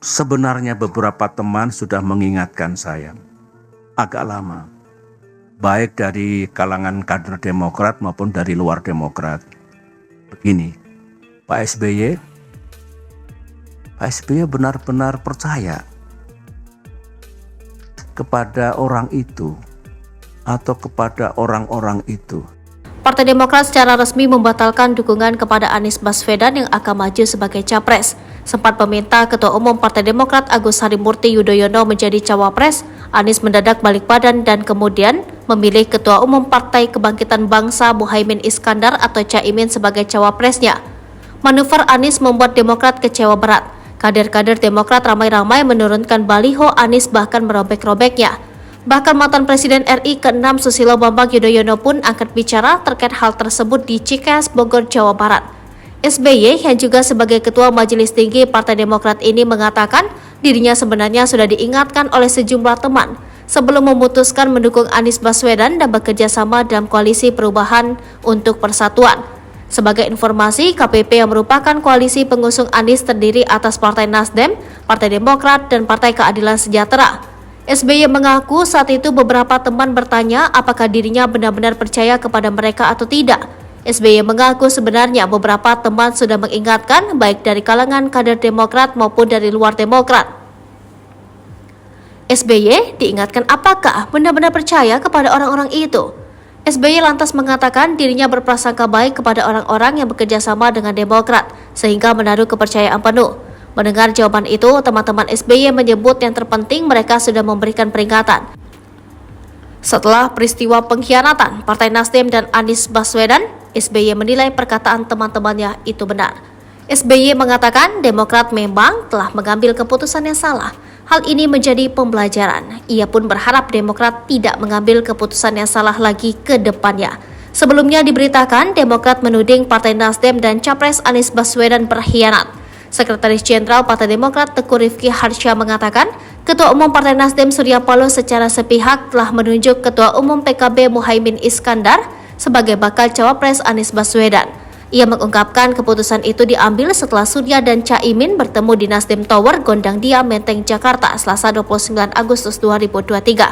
Sebenarnya beberapa teman sudah mengingatkan saya agak lama, baik dari kalangan kader Demokrat maupun dari luar Demokrat. Begini, Pak SBY benar-benar percaya kepada orang itu atau kepada orang-orang itu. Partai Demokrat secara resmi membatalkan dukungan kepada Anies Baswedan yang akan maju sebagai capres. Sempat meminta Ketua Umum Partai Demokrat Agus Harimurti Yudhoyono menjadi cawapres, Anies mendadak balik badan dan kemudian memilih Ketua Umum Partai Kebangkitan Bangsa Muhaimin Iskandar atau Caimin sebagai cawapresnya. Manuver Anies membuat Demokrat kecewa berat. Kader-kader Demokrat ramai-ramai menurunkan baliho Anies bahkan merobek-robeknya. Bahkan mantan Presiden RI ke-6 Susilo Bambang Yudhoyono pun angkat bicara terkait hal tersebut di Cikeas, Bogor, Jawa Barat. SBY yang juga sebagai Ketua Majelis Tinggi Partai Demokrat ini mengatakan dirinya sebenarnya sudah diingatkan oleh sejumlah teman sebelum memutuskan mendukung Anies Baswedan dan bekerja sama dalam koalisi perubahan untuk persatuan. Sebagai informasi, KPP yang merupakan koalisi pengusung Anies terdiri atas Partai Nasdem, Partai Demokrat, dan Partai Keadilan Sejahtera. SBY mengaku saat itu beberapa teman bertanya apakah dirinya benar-benar percaya kepada mereka atau tidak. SBY mengaku sebenarnya beberapa teman sudah mengingatkan baik dari kalangan kader Demokrat maupun dari luar Demokrat. SBY diingatkan apakah benar-benar percaya kepada orang-orang itu. SBY lantas mengatakan dirinya berprasangka baik kepada orang-orang yang bekerja sama dengan Demokrat sehingga menaruh kepercayaan penuh. Mendengar jawaban itu, teman-teman SBY menyebut yang terpenting mereka sudah memberikan peringatan. Setelah peristiwa pengkhianatan Partai Nasdem dan Anies Baswedan, SBY menilai perkataan teman-temannya itu benar. SBY mengatakan Demokrat memang telah mengambil keputusan yang salah. Hal ini menjadi pembelajaran. Ia pun berharap Demokrat tidak mengambil keputusan yang salah lagi ke depannya. Sebelumnya diberitakan Demokrat menuding Partai Nasdem dan Capres Anies Baswedan berkhianat. Sekretaris Jenderal Partai Demokrat Teguh Rifki Harsha mengatakan, Ketua Umum Partai Nasdem Surya Paloh secara sepihak telah menunjuk Ketua Umum PKB Muhaimin Iskandar sebagai bakal cawapres Anies Baswedan. Ia mengungkapkan keputusan itu diambil setelah Surya dan Caimin bertemu di Nasdem Tower, Gondang Dia, Menteng, Jakarta, Selasa 29 Agustus 2023.